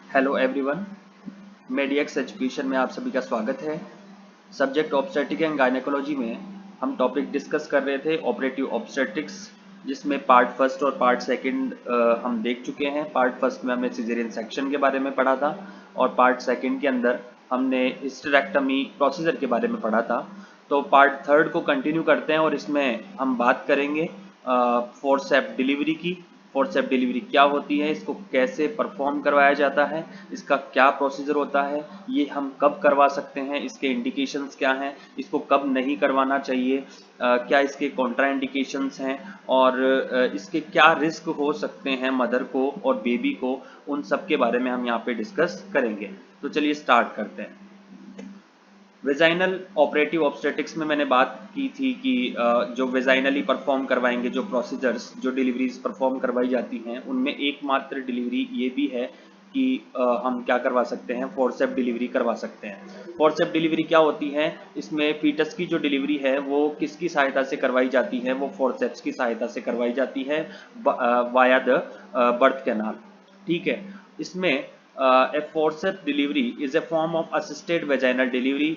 Hello everyone, मेडिएक्स education में आप सभी का स्वागत है। सब्जेक्ट ऑब्स्टेट्रिक एंड गायनेकोलॉजी में हम टॉपिक डिस्कस कर रहे थे ऑपरेटिव ऑब्स्टेट्रिक्स, जिसमें पार्ट फर्स्ट और पार्ट सेकंड हम देख चुके हैं। पार्ट फर्स्ट में हमने सिजेरियन सेक्शन के बारे में पढ़ा था और पार्ट सेकंड के अंदर हमने हिस्टेरेक्टमी प्रोसीजर के बारे में पढ़ा था। तो पार्ट थर्ड को कंटिन्यू करते हैं और इसमें हम बात करेंगे फोर्सेप्स डिलीवरी की। फोर्सेप्स डिलीवरी क्या होती है, इसको कैसे परफॉर्म करवाया जाता है, इसका क्या प्रोसीजर होता है, ये हम कब करवा सकते हैं, इसके इंडिकेशंस क्या हैं, इसको कब नहीं करवाना चाहिए, क्या इसके कॉन्ट्रा इंडिकेशंस हैं और इसके क्या रिस्क हो सकते हैं मदर को और बेबी को, उन सब के बारे में हम यहाँ पे डिस्कस करेंगे। तो चलिए स्टार्ट करते हैं। वेजाइनल ऑपरेटिव ऑब्स्टेटिक्स में मैंने बात की थी कि जो वेजाइनली परफॉर्म करवाएंगे, जो प्रोसीजर्स, जो डिलीवरीज परफॉर्म करवाई जाती हैं, उनमें एकमात्र डिलीवरी ये भी है कि हम क्या करवा सकते हैं, फोर्सेप डिलीवरी करवा सकते हैं। फोर्सेप डिलीवरी क्या होती है, इसमें फीटस की जो डिलीवरी है वो किसकी सहायता से करवाई जाती है, वो फोर्सेप्स की सहायता से करवाई जाती है वाया द बर्थ कैनाल। ठीक है। इसमें a forceps delivery is a form of assisted vaginal delivery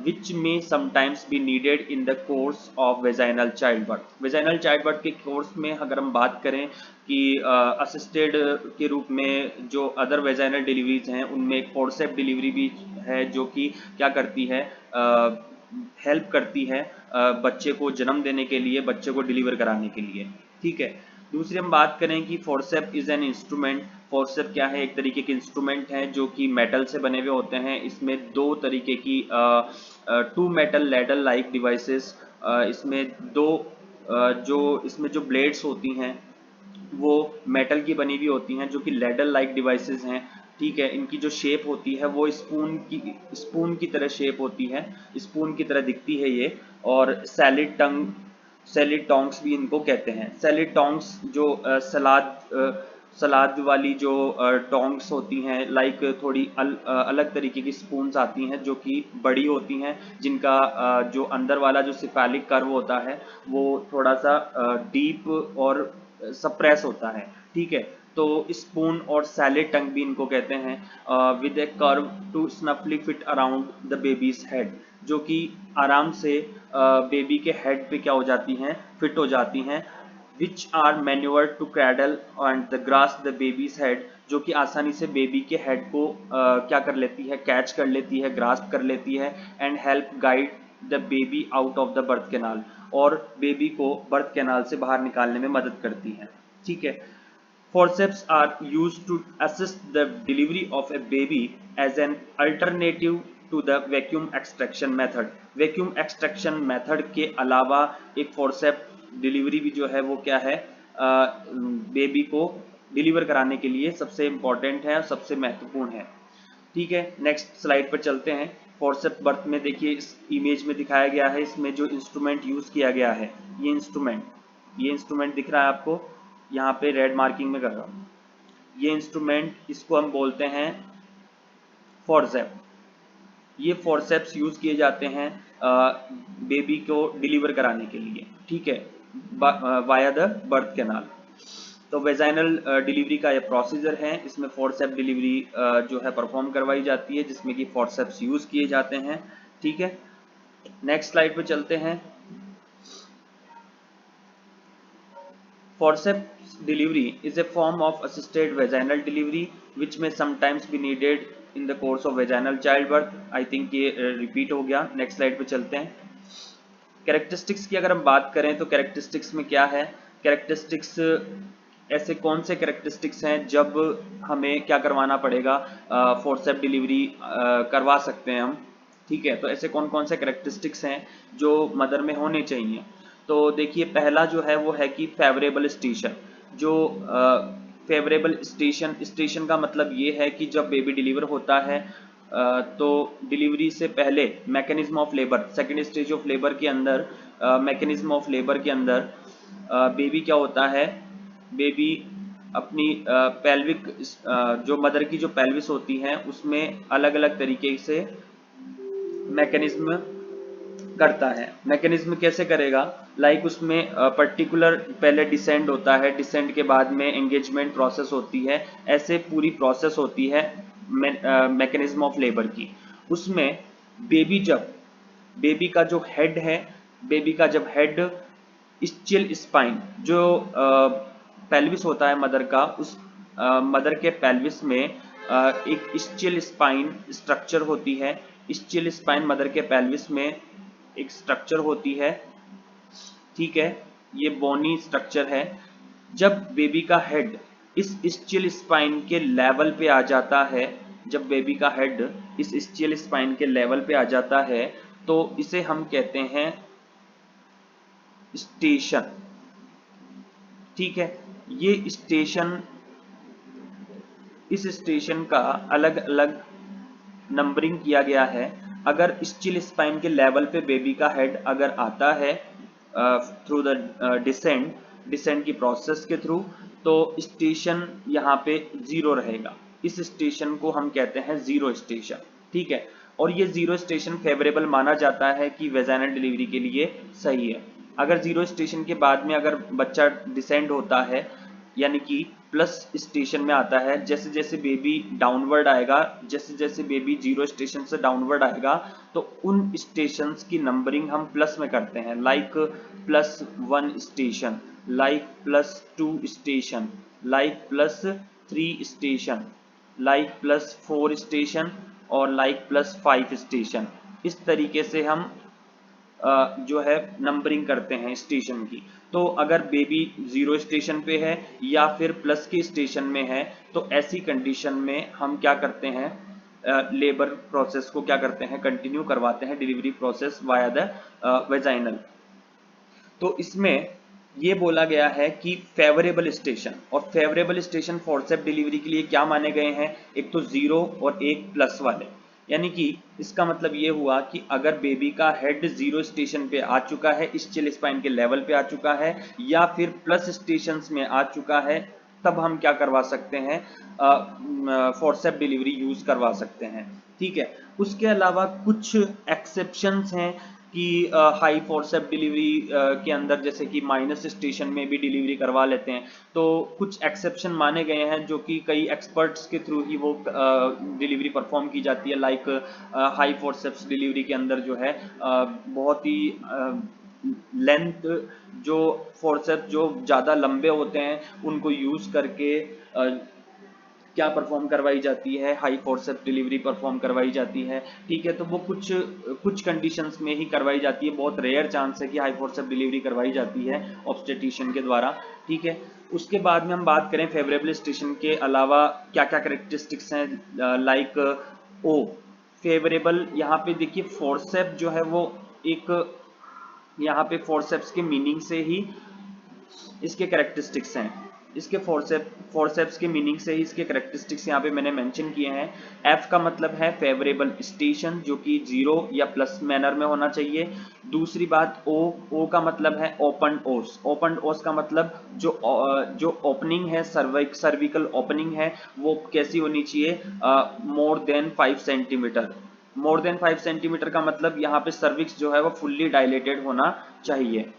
which may sometimes be needed in the course of vaginal childbirth. vaginal childbirth के कोर्स में अगर हम बात करें कि असिस्टेड के रूप में जो अदर वेजाइनल डिलीवरीज हैं, उनमें एक फोर्सेप डिलीवरी भी है जो कि क्या करती है, हेल्प करती है बच्चे को जन्म देने के लिए, बच्चे को डिलीवर कराने के लिए। ठीक है। दूसरी हम बात करें कि forcep is an instrument. Forcep क्या है, एक तरीके के इंस्ट्रूमेंट हैं जो कि मेटल से बने हुए होते हैं। इसमें दो तरीके की two metal ladle like devices, इसमें दो जो इसमें जो ब्लेड्स होती हैं वो मेटल की बनी हुई होती हैं, जो कि लैडल लाइक डिवाइसेस हैं। ठीक है। इनकी जो शेप होती है वो स्पून की तरह शेप होती है, स्पून की तरह दिखती है ये। और सैलिड टोंग्स भी इनको कहते हैं। सैलिड टोंग्स जो सलाद वाली जो टोंग्स होती हैं, लाइक थोड़ी अलग तरीके की स्पून्स आती हैं जो कि बड़ी होती हैं, जिनका जो अंदर वाला जो सिफेलिक कर्व होता है वो थोड़ा सा डीप और सप्रेस होता है। ठीक है। तो स्पून और सैलिड टंग भी इनको कहते हैं, with a curve to snugly fit around the baby's head, जो कि आराम से बेबी के हेड पे क्या हो जाती हैं, फिट हो जाती हैं। Which are manoeuvred to cradle and the grasp the baby's head, जो कि आसानी से बेबी के हेड को क्या कर लेती है, कैच कर लेती है, ग्रास्प कर लेती है। And help guide the baby out of the birth canal, और बेबी को बर्थ कैनाल से बाहर निकालने में मदद करती है। ठीक है। Forceps are used to assist the delivery of a baby as an alternative to the vacuum extraction method. Vacuum extraction method के अलावा एक forceps डिलीवरी भी जो है वो क्या है, बेबी को डिलीवर कराने के लिए सबसे इम्पोर्टेंट है और सबसे महत्वपूर्ण है। ठीक है। नेक्स्ट स्लाइड पर चलते हैं। फोर्सेप बर्थ में देखिए इस इमेज में दिखाया गया है, इसमें जो इंस्ट्रूमेंट यूज किया गया है, ये इंस्ट्रूमेंट दिख रहा है आपको, यहाँ पे रेड मार्किंग में कर रहा हूँ। ये इंस्ट्रूमेंट, इसको हम बोलते हैं फोर्सेप। ये फोर्सेप्स यूज किए जाते हैं बेबी को डिलीवर कराने के लिए। ठीक है। Via the birth canal. तो वेजाइनल डिलीवरी का ये प्रोसीजर है, इसमें फोर्सेप डिलीवरी जो है परफॉर्म करवाई जाती है, जिसमें कि फोर्सेप्स यूज किए जाते हैं। ठीक है। नेक्स्ट स्लाइड पे चलते हैं। Forceps delivery is a form of assisted vaginal delivery which may sometimes be needed in the course of vaginal childbirth. I think ये रिपीट हो गया। नेक्स्ट स्लाइड पे चलते हैं। कैरेक्टरिस्टिक्स की अगर हम बात करें तो कैरेक्टरिस्टिक्स में क्या है, कैरेक्टरिस्टिक्स ऐसे कौन से कैरेक्टरिस्टिक्स हैं जब हमें क्या करवाना पड़ेगा, फोर्सेप डिलीवरी करवा सकते हैं हम। ठीक है। तो ऐसे कौन कौन से कैरेक्टरिस्टिक्स हैं जो मदर में होने चाहिए। तो देखिए पहला जो है वो है कि फेवरेबल स्टेशन। जो फेवरेबल स्टेशन का मतलब ये है कि जब बेबी डिलीवर होता है तो डिलीवरी से पहले mechanism of labour, second stage of labour के अंदर, मैकेनिज्म ऑफ लेबर के अंदर बेबी क्या होता है, बेबी अपनी पेल्विक, जो मदर की जो पेल्विस होती है उसमें अलग अलग तरीके से मैकेनिज्म करता है। मैकेनिज्म कैसे करेगा, लाइक उसमें पर्टिकुलर पहले डिसेंड होता है, डिसेंड के बाद में एंगेजमेंट प्रोसेस होती है, ऐसे पूरी प्रोसेस होती है मैकेनिज्म ऑफ लेबर की। उसमें बेबी का जो हेड है, बेबी का जब हेड स्चिल स्पाइन जो पेल्विस होता है मदर का, उस मदर के पेल्विस में एक स्चिल स्पाइन स्ट्रक्चर होती है। स्चिल स्पाइन मदर के पेल्विस में एक स्ट्रक्चर होती है, ठीक है, ये बोनी स्ट्रक्चर है। जब बेबी का हेड इस स्चिल स्पाइन के लेवल पे आ जाता है, जब बेबी का हेड इस स्चिल स्पाइन के लेवल पे आ जाता है, तो इसे हम कहते हैं स्टेशन, ठीक है। ये स्टेशन, इस स्टेशन का अलग अलग नंबरिंग किया गया है। अगर स्चिल स्पाइन के लेवल पे बेबी का हेड अगर आता है थ्रू द डिसेंट की प्रोसेस के थ्रू, तो स्टेशन यहाँ पे 0 रहेगा। इस स्टेशन को हम कहते हैं 0 स्टेशन, ठीक है। और ये 0 स्टेशन फेवरेबल माना जाता है कि वेजाइनल डिलीवरी के लिए सही है। अगर 0 स्टेशन के बाद में अगर बच्चा डिसेंड होता है, यानी कि प्लस स्टेशन में आता है, जैसे जैसे बेबी डाउनवर्ड आएगा, जैसे जैसे बेबी 0 स्टेशन से डाउनवर्ड आएगा, तो उन स्टेशंस की नंबरिंग हम प्लस में करते हैं, like +1 station, like +2 station, like +3 station, like +4 station, और लाइक +5 स्टेशन। इस तरीके से हम जो है नंबरिंग करते हैं स्टेशन की। तो अगर बेबी 0 स्टेशन पे है या फिर प्लस के स्टेशन में है, तो ऐसी कंडीशन में हम क्या करते हैं, लेबर प्रोसेस को क्या करते हैं, कंटिन्यू करवाते हैं, delivery process via the vaginal. तो इसमें ये बोला गया है कि फेवरेबल स्टेशन, और फेवरेबल स्टेशन फोर्सेप डिलीवरी के लिए क्या माने गए हैं, एक तो 0 और एक प्लस वाले। यानी कि इसका मतलब ये हुआ कि अगर बेबी का हेड 0 स्टेशन पे आ चुका है, स्चिल स्पाइन के लेवल पे आ चुका है, या फिर प्लस स्टेशन में आ चुका है, तब हम क्या करवा सकते हैं, फोर्सेप डिलीवरी यूज करवा सकते हैं, ठीक है। उसके अलावा कुछ एक्सेप्शंस हैं कि हाई फोर्सेप डिलीवरी के अंदर, जैसे कि माइनस स्टेशन में भी डिलीवरी करवा लेते हैं, तो कुछ एक्सेप्शन माने गए हैं जो कि कई एक्सपर्ट्स के थ्रू ही वो डिलीवरी परफॉर्म की जाती है। लाइक हाई फोर्सेप्स डिलीवरी के अंदर जो है बहुत ही लेंथ, जो फोर्सेप्स जो ज़्यादा लंबे होते हैं उनको यूज़ करके क्या परफॉर्म करवाई जाती है, हाई फोर्सेप्स डिलीवरी परफॉर्म करवाई जाती है, ठीक है। तो वो कुछ कुछ कंडीशंस में ही करवाई जाती है, बहुत रेयर चांस है कि हाई फोर्सेप्स डिलीवरी करवाई जाती है ऑब्स्टेट्रिशियन के द्वारा, ठीक है। उसके बाद में हम बात करें फेवरेबल स्टेशन के अलावा क्या क्या करेक्टरिस्टिक्स हैं, लाइक ओ फेवरेबल, यहाँ पे देखिए फोर्सेप जो है वो एक, यहाँ पे फोर्सेप्स के मीनिंग से ही इसके करेक्टरिस्टिक्स हैं, इसके फोर्सेप्स के मीनिंग से ही इसके करेक्टरिस्टिक्स यहाँ पे मैंने मेंशन किए हैं। एफ का मतलब है फेवरेबल स्टेशन, जो कि 0 या प्लस मैनर में होना चाहिए। दूसरी बात ओ का मतलब है ओपन ओस। ओपन ओस का मतलब जो ओपनिंग है, सर्विकल ओपनिंग है, वो कैसी होनी चाहिए, more than 5 centimetre. More than 5 centimetre का मतलब यहाँ पे सर्विक्स जो है वो फुल्ली डायलेटेड होना चाहिए।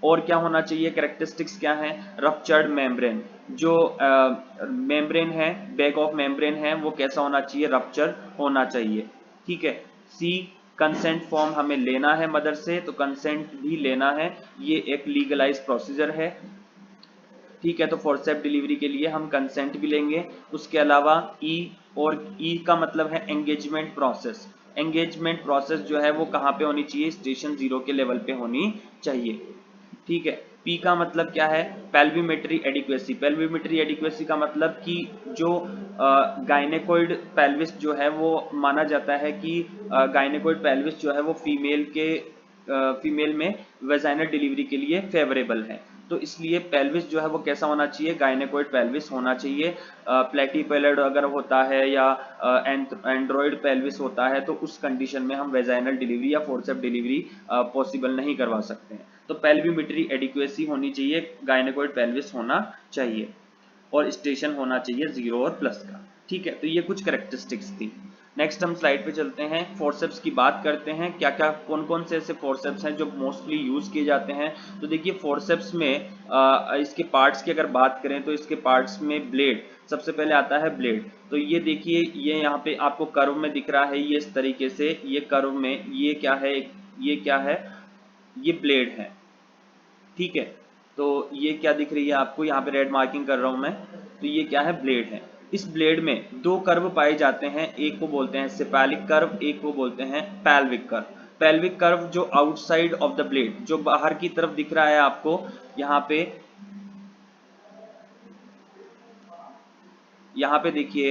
और क्या होना चाहिए, कैरेक्टरिस्टिक्स क्या है, रप्चर्ड मेम्ब्रेन, जो मेम्ब्रेन है, बैक ऑफ मेम्ब्रेन है, वो कैसा होना चाहिए, रप्चर होना चाहिए, ठीक है। सी कंसेंट फॉर्म हमें लेना है मदर से, तो कंसेंट भी लेना है, ये एक लीगलाइज प्रोसीजर है, ठीक है। तो फोर्सेप डिलीवरी के लिए हम कंसेंट भी लेंगे। उसके अलावा ई, और ई का मतलब है एंगेजमेंट प्रोसेस। एंगेजमेंट प्रोसेस जो है वो कहाँ पे होनी चाहिए, स्टेशन 0 के लेवल पे होनी चाहिए, ठीक है। पी का मतलब क्या है, पेल्विमेट्री एडिक्वेसी। पेल्विमेट्री एडिक्वेसी का मतलब कि जो गायनेकोइड पेल्विस जो है वो माना जाता है कि गायनेकोइड पेल्विस जो है वो फीमेल में वेजाइनल डिलीवरी के लिए फेवरेबल है। तो इसलिए पेल्विस जो है वो कैसा होना चाहिए, गायनेकोइड पेल्विस होना चाहिए। प्लेटीपेलड अगर होता है या एंड्रॉइड पेल्विस होता है, तो उस कंडीशन में हम वेजाइनल डिलीवरी या फोर्सेप डिलीवरी पॉसिबल नहीं करवा सकते हैं। तो पेल्विमेट्री एडिक्वेसी होनी चाहिए, गायनेकोइड पेल्विस होना चाहिए, और स्टेशन होना चाहिए 0 और प्लस का, ठीक है। तो ये कुछ करेक्टरिस्टिक्स थी। नेक्स्ट हम स्लाइड पे चलते हैं, फोर्सेप्स की बात करते हैं, क्या क्या कौन कौन से ऐसे फोर्सेप्स हैं जो मोस्टली यूज किए जाते हैं। तो देखिए फोर्सेप्स में इसके पार्ट्स की अगर बात करें तो इसके पार्ट्स में ब्लेड सबसे पहले आता है। ब्लेड तो ये देखिए, ये यहाँ पे आपको कर्व में दिख रहा है, ये इस तरीके से, ये कर्व में ये क्या है, ये क्या है, ये ब्लेड है, ठीक है। तो ये क्या दिख रही है आपको, यहाँ पे रेड मार्किंग कर रहा हूं मैं, तो ये क्या है, ब्लेड है। इस ब्लेड में दो कर्व पाए जाते हैं, एक को बोलते हैं सेफेलिक कर्व, एक को बोलते हैं पेल्विक कर्व। पेल्विक कर्व जो आउटसाइड ऑफ द ब्लेड, जो बाहर की तरफ दिख रहा है आपको, यहाँ पे देखिए,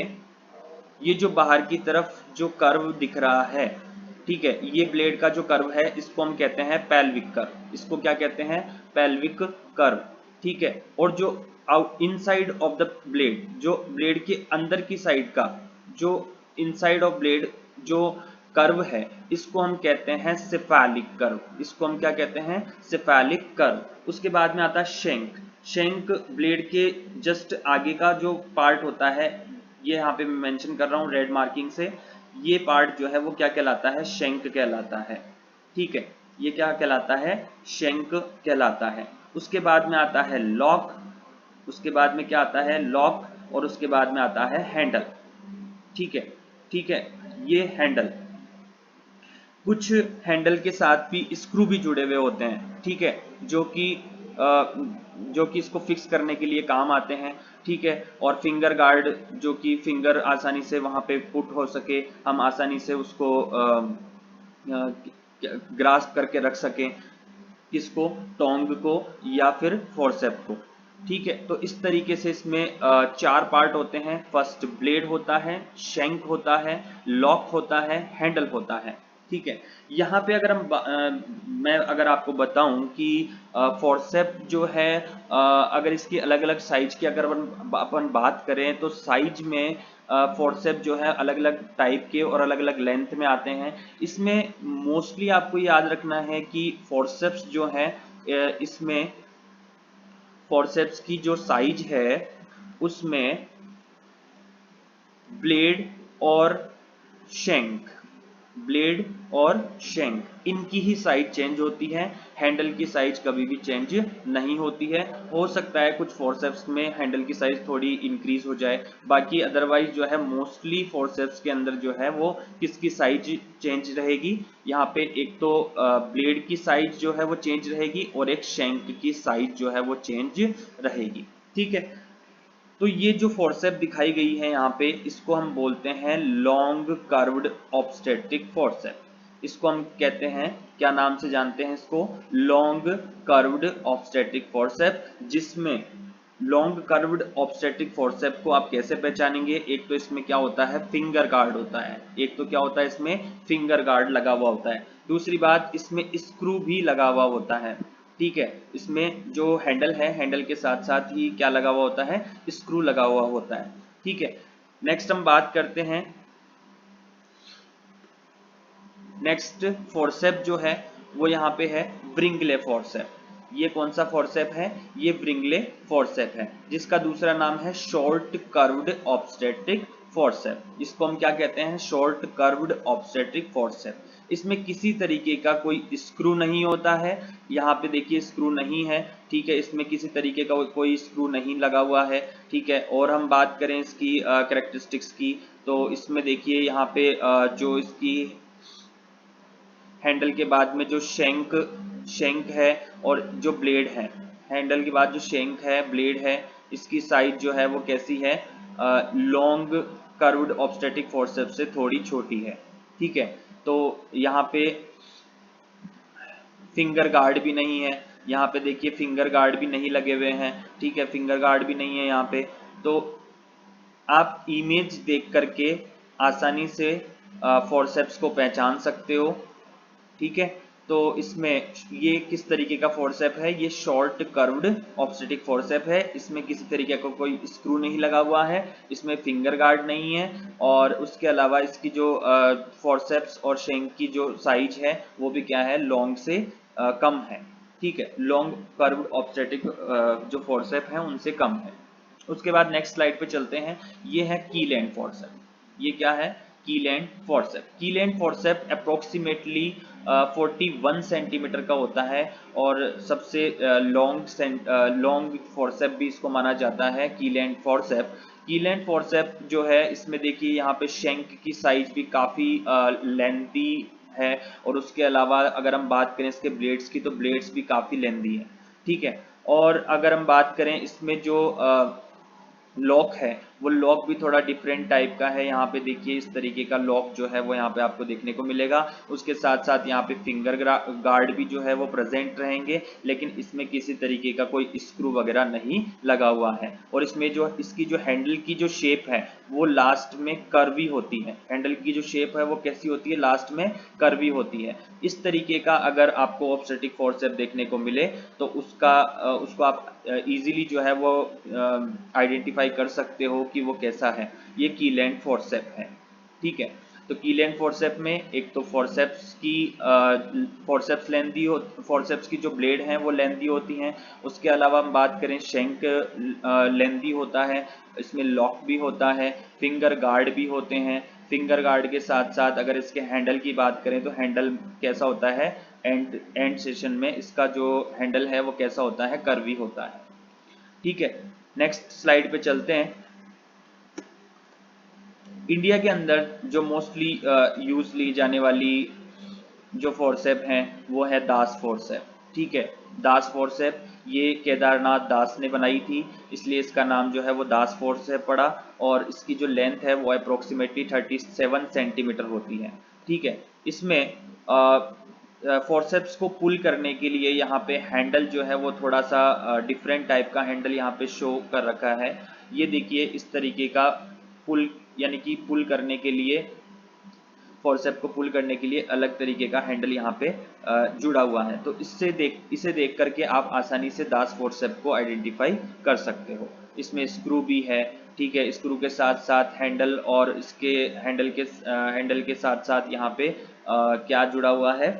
ये जो बाहर की तरफ जो कर्व दिख रहा है, ठीक है, ये ब्लेड का जो कर्व है इसको हम कहते हैं पेल्विक कर्व। इसको क्या कहते हैं, पेल्विक कर्व, ठीक है। और जो इनसाइड ऑफ द ब्लेड, जो ब्लेड के अंदर की साइड का जो इनसाइड ऑफ ब्लेड जो कर्व है, इसको हम कहते हैं सेफेलिक कर्व। इसको हम क्या कहते हैं, सेफेलिक कर्व। उसके बाद में आता है शेंक। शेंक ब्लेड के जस्ट आगे का जो पार्ट होता है, ये यहाँ पे मैं मेंशन कर रहा हूँ रेड मार्किंग से, ये पार्ट जो है वो क्या कहलाता है, शेंक कहलाता है, ठीक है। ये क्या कहलाता है, शेंक कहलाता है। उसके बाद में आता है लॉक, उसके बाद में क्या आता है, लॉक, और उसके बाद में आता है हैंडल, ठीक है, ठीक है। ये हैंडल, कुछ हैंडल के साथ भी स्क्रू भी जुड़े हुए होते हैं, ठीक है, जो कि इसको फिक्स करने के लिए काम आते हैं, ठीक है। और फिंगर गार्ड, जो कि फिंगर आसानी से वहां पे पुट हो सके, हम आसानी से उसको ग्रास्प करके रख सकें, किसको, टोंग को या फिर फोर्सेप को, ठीक है। तो इस तरीके से इसमें चार पार्ट होते हैं। फर्स्ट ब्लेड होता है, शेंक होता है, लॉक होता है, हैंडल होता है, ठीक है। यहाँ पे अगर मैं अगर आपको बताऊं कि फोर्सेप जो है, अगर इसकी अलग अलग साइज की अगर अपन बात करें तो साइज में फोर्सेप जो है अलग अलग टाइप के और अलग अलग लेंथ में आते हैं। इसमें मोस्टली आपको याद रखना है कि फोर्सेप्स जो है, इसमें फोर्सेप्स की जो साइज है उसमें ब्लेड और शेंक, ब्लेड और शेंक इनकी ही साइज चेंज होती है, हैंडल की साइज कभी भी चेंज नहीं होती है। हो सकता है कुछ फोर्सेप्स में हैंडल की साइज थोड़ी इंक्रीज हो जाए, बाकी अदरवाइज जो है मोस्टली फोर्सेप्स के अंदर जो है वो किसकी साइज चेंज रहेगी, यहाँ पे एक तो ब्लेड की साइज जो है वो चेंज रहेगी और एक शेंक की साइज जो है वो चेंज रहेगी, ठीक है। तो ये जो फोर्सेप दिखाई गई है यहाँ पे, इसको हम बोलते हैं लॉन्ग कर्व्ड ऑब्स्टेट्रिक फोर्सेप। इसको हम कहते हैं, क्या नाम से जानते हैं इसको, लॉन्ग कर्व्ड ऑब्स्टेट्रिक फोर्सेप। जिसमें लॉन्ग कर्व्ड ऑब्स्टेट्रिक फोर्सेप को आप कैसे पहचानेंगे, एक तो इसमें क्या होता है, फिंगर गार्ड होता है, एक तो क्या होता है इसमें, फिंगर गार्ड लगा हुआ होता है। दूसरी बात, इसमें स्क्रू भी लगा हुआ होता है, ठीक है। इसमें जो हैंडल है, हैंडल के साथ साथ ही क्या लगा हुआ होता है, स्क्रू लगा हुआ होता है, ठीक है। नेक्स्ट हम बात करते हैं, नेक्स्ट फोर्सेप जो है वो यहाँ पे है ब्रिंगले फोर्सेप। ये कौन सा फोर्सेप है, ये ब्रिंगले फोर्सेप है, जिसका दूसरा नाम है शॉर्ट कर्व्ड ऑब्स्टेट्रिक फोर्सेप। इसको हम क्या कहते हैं, शॉर्ट कर्व्ड ऑब्स्टेट्रिक फोर्सेप। इसमें किसी तरीके का कोई स्क्रू नहीं होता है, यहाँ पे देखिए स्क्रू नहीं है, ठीक है, इसमें किसी तरीके का कोई स्क्रू नहीं लगा हुआ है, ठीक है। और हम बात करें इसकी कैरेक्टरिस्टिक्स की, तो इसमें देखिए यहाँ पे जो इसकी हैंडल के बाद में जो शेंक शेंक है और जो ब्लेड है, हैंडल के बाद जो शेंक है, ब्लेड है, इसकी साइज जो है वो कैसी है, लॉन्ग कर्व्ड ऑब्स्टेट्रिक फोर्सेप्स से थोड़ी छोटी है, ठीक है। तो यहाँ पे फिंगर गार्ड भी नहीं है, यहाँ पे देखिए फिंगर गार्ड भी नहीं लगे हुए हैं, ठीक है, फिंगर गार्ड भी नहीं है यहाँ पे। तो आप इमेज देख करके आसानी से फोर्सेप्स को पहचान सकते हो, ठीक है। तो इसमें ये किस तरीके का फोर्सेप है, ये शॉर्ट कर्व्ड ऑब्स्टेट्रिक फोर्सेप है। इसमें किसी तरीके का कोई स्क्रू नहीं लगा हुआ है, इसमें फिंगर गार्ड नहीं है, और उसके अलावा इसकी जो फोर्सेप्स और शेंक की जो साइज है वो भी क्या है, लॉन्ग से कम है, ठीक है। लॉन्ग कर्व्ड ऑब्स्टेट्रिक जो फोर्सेप है उनसे कम है। उसके बाद नेक्स्ट स्लाइड पे चलते हैं, ये है कील एंड फोर्सेप। ये क्या है, कीलैंड फॉर्सेप। कीलैंड फॉर्सेप अप्रोक्सीमेटली 41 सेंटीमीटर का होता है और सबसे लॉन्ग फॉर्सेप भी इसको माना जाता है कीलैंड फॉर्सेप। कीलैंड फॉर्सेप जो है इसमें देखिए यहाँ पे शंक की साइज भी काफ़ी लेंथी है, और उसके अलावा अगर हम बात करें इसके ब्लेड्स की तो ब्लेड्स भी काफ़ी लेंथी है, ठीक है। और अगर हम बात करें इसमें जो लॉक है वो लॉक भी थोड़ा डिफरेंट टाइप का है। यहाँ पे देखिए इस तरीके का लॉक जो है वो यहाँ पे आपको देखने को मिलेगा। उसके साथ साथ यहाँ पे फिंगर गार्ड भी जो है वो प्रेजेंट रहेंगे, लेकिन इसमें किसी तरीके का कोई स्क्रू वगैरह नहीं लगा हुआ है। और इसमें जो इसकी जो हैंडल की जो शेप है वो लास्ट में कर्वी होती है। हैंडल की जो शेप है वो कैसी होती है, लास्ट में कर्वी होती है। इस तरीके का अगर आपको ऑब्स्टेटिक फॉर्सेप देखने को मिले तो उसको आप इजीली जो है वो आइडेंटिफाई कर सकते हो कि वो कैसा है। ये कीलैंड फॉर्सेप है, ठीक है। तो कीलैंड फॉर्सेप में एक तो फॉर्सेप्स की जो ब्लेड हैं वो लेंथी होती हैं। उसके अलावा हम बात करें शंक लेंथी होता है, इसमें लॉक भी होता है, फिंगर गार्ड भी होते हैं। फिंगर गार्ड के साथ साथ अगर इसके हैंडल की बात करें तो हैंडल कैसा होता है, एंड सेशन में इसका जो हैंडल है वो कैसा होता है, कर्वी होता है, ठीक है। नेक्स्ट स्लाइड पे चलते हैं। इंडिया के अंदर जो मोस्टली यूज ली जाने वाली जो फोर्सेप हैं वो है दास फोर्सेप, ठीक है। दास फोर्सेप ये केदारनाथ दास ने बनाई थी, इसलिए इसका नाम जो है वो दास फोर्सेप पड़ा। और इसकी जो लेंथ है वो अप्रोक्सीमेटली 37 सेंटीमीटर होती है, ठीक है। इसमें फोर्सेप्स को पुल करने के लिए यहाँ पे हैंडल जो है वो थोड़ा सा डिफरेंट टाइप का हैंडल यहाँ पे शो कर रखा है। ये देखिए इस तरीके का पुल, यानी कि पुल करने के लिए, फॉर्सेप को पुल करने के लिए अलग तरीके का हैंडल यहाँ पे जुड़ा हुआ है। तो इसे देख करके आप आसानी से दास फॉर्सेप को आइडेंटिफाई कर सकते हो। इसमें स्क्रू भी है, ठीक है। स्क्रू के साथ साथ हैंडल, और इसके हैंडल के साथ साथ यहाँ पे क्या जुड़ा हुआ है,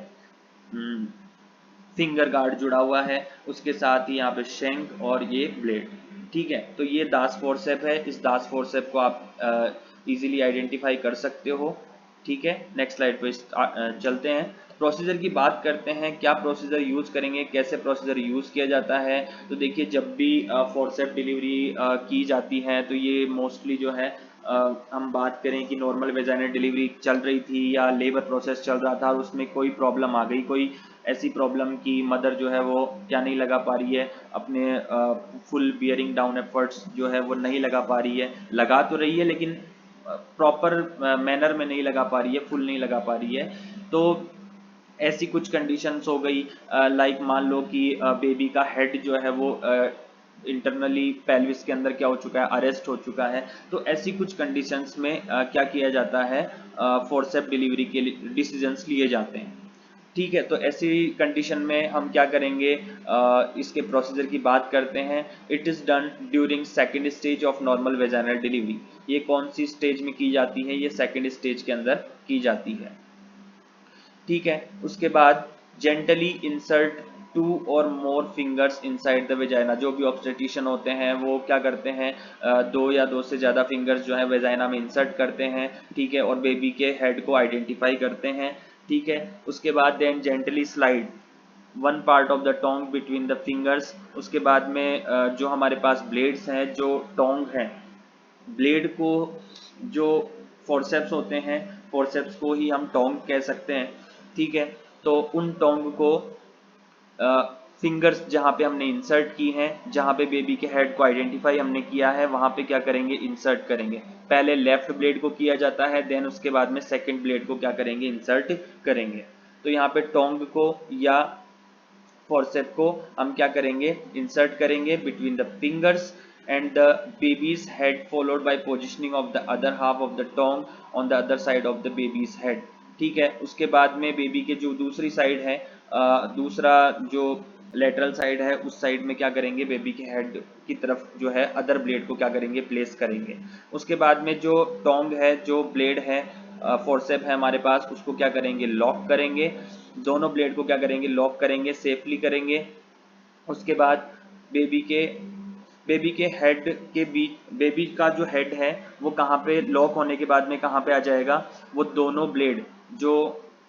फिंगर गार्ड जुड़ा हुआ है। उसके साथ ही यहाँ पे शंक और ये ब्लेड, ठीक है। तो ये दास फोर्सेप है। इस दास फोर्सेप को आप इजीली आइडेंटिफाई कर सकते हो, ठीक है। नेक्स्ट स्लाइड पे चलते हैं। प्रोसीजर की बात करते हैं, क्या प्रोसीजर यूज करेंगे, कैसे प्रोसीजर यूज किया जाता है। तो देखिए जब भी फोर्सेप डिलीवरी की जाती है तो ये मोस्टली जो है हम बात करें कि नॉर्मल वेजाइनल डिलीवरी चल रही थी या लेबर प्रोसेस चल रहा था और उसमें कोई प्रॉब्लम आ गई, कोई ऐसी प्रॉब्लम की मदर जो है वो क्या नहीं लगा पा रही है, अपने फुल बियरिंग डाउन एफर्ट्स जो है वो नहीं लगा पा रही है, लगा तो रही है लेकिन प्रॉपर मैनर में नहीं लगा पा रही है, फुल नहीं लगा पा रही है। तो ऐसी कुछ कंडीशंस हो गई, लाइक मान लो कि बेबी का हेड जो है वो इंटरनली पेल्विस के अंदर क्या हो चुका है, अरेस्ट हो चुका है। तो ऐसी कुछ कंडीशंस में क्या किया जाता है, फोर्सेप डिलीवरी के लिए डिसीजंस लिए जाते हैं, ठीक है। तो ऐसी कंडीशन में हम क्या करेंगे, इसके प्रोसीजर की बात करते हैं। It is done during second stage of normal vaginal delivery. ये कौन सी स्टेज में की जाती है, ये सेकेंड स्टेज के अंदर की जाती है, ठीक है। उसके बाद जेंटली इंसर्ट 2 और मोर फिंगर्स इनसाइड द वेजाइना। जो भी ऑब्स्टेट्रिशियन होते हैं वो क्या करते हैं, 2 या 2 से ज़्यादा फिंगर्स जो है वेजाइना में इंसर्ट करते हैं, ठीक है, और बेबी के हेड को आइडेंटिफाई करते हैं, ठीक है। उसके बाद then gently slide 1 part of the tong between the fingers. उसके बाद में जो हमारे पास ब्लेड्स हैं, जो टोंग है, ब्लेड को, जो फोर्सेप्स होते हैं, फोर्सेप्स को ही हम टोंग कह सकते हैं, ठीक है। तो उन टोंग को फिंगर्स जहाँ पे हमने इंसर्ट की हैं, जहाँ पे बेबी के हेड को आइडेंटिफाई हमने किया है, वहाँ पे क्या करेंगे, इंसर्ट करेंगे। पहले लेफ्ट ब्लेड को किया जाता है, देन उसके बाद में सेकंड ब्लेड को क्या करेंगे, इंसर्ट करेंगे। तो यहाँ पे टोंग को या फॉर्सेप को हम क्या करेंगे, इंसर्ट करेंगे between the fingers and the baby's head, followed by positioning of the other half of the tong on the other side of the baby's head, ठीक है। उसके बाद में बेबी के जो दूसरी साइड है, दूसरा जो लेटरल साइड है, उस साइड में क्या करेंगे, बेबी के हेड की तरफ जो है अदर ब्लेड को क्या करेंगे, प्लेस करेंगे। उसके बाद में जो टोंग है, जो ब्लेड है, फोर्सेप है हमारे पास, उसको क्या करेंगे, लॉक करेंगे। दोनों ब्लेड को क्या करेंगे, लॉक करेंगे, सेफली करेंगे। उसके बाद बेबी बेबी के हेड के बीच, बेबी का जो हेड है वो कहाँ पे लॉक होने के बाद में कहाँ पे आ जाएगा, वो दोनों ब्लेड जो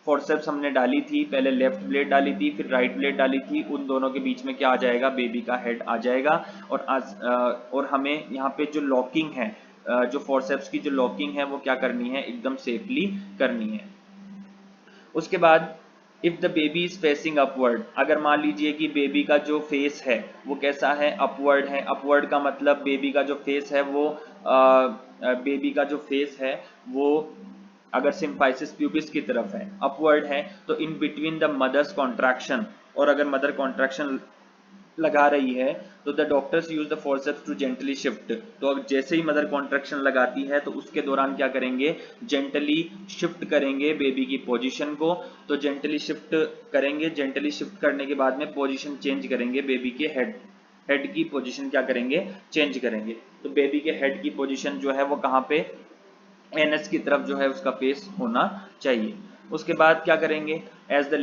फोर्सेप्स हमने डाली थी, पहले लेफ्ट ब्लेड डाली थी फिर राइट ब्लेड डाली थी, उन दोनों के बीच में क्या आ जाएगा, बेबी का हेड आ जाएगा। और हमें यहाँ पे जो लॉकिंग है, जो फोर्सेप्स की जो लॉकिंग है वो क्या करनी है, एकदम सेफली करनी है। उसके बाद if the baby is facing upward, अगर मान लीजिए कि बेबी का जो फेस है वो कैसा है, अपवर्ड है। अपवर्ड का मतलब बेबी का जो फेस है वो बेबी का जो फेस है वो अगर सिम्फाइसिस प्यूबिस की तरफ है, अपवर्ड है, तो in between the mother's contraction, और अगर मदर कॉन्ट्रैक्शन लगा रही है तो the doctors use the forceps to gently shift, तो अब जैसे ही मदर कॉन्ट्रैक्शन लगाती है तो उसके दौरान क्या करेंगे, जेंटली शिफ्ट करेंगे बेबी की पोजीशन को। तो जेंटली शिफ्ट करेंगे, जेंटली शिफ्ट करने के बाद में पोजीशन चेंज करेंगे, बेबी के हेड की पोजीशन क्या करेंगे, चेंज करेंगे। तो बेबी के हेड की पोजीशन जो है वो कहाँ पे, एनएस की तरफ जो है उसका फेस होना चाहिए। उसके बाद क्या करेंगे, as the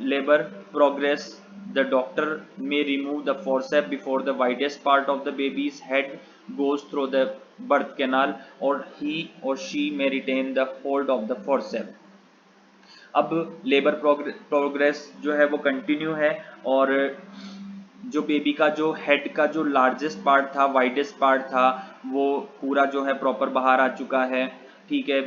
labour progress the doctor may remove the forceps before the widest part of the baby's head goes through the birth canal, or he or she may retain the hold of the forceps। अब labour progress जो है वो continue है, और जो baby का जो head का जो लार्जेस्ट पार्ट था, वाइडेस्ट पार्ट था, वो पूरा जो है प्रॉपर बाहर आ चुका है। ठीक है,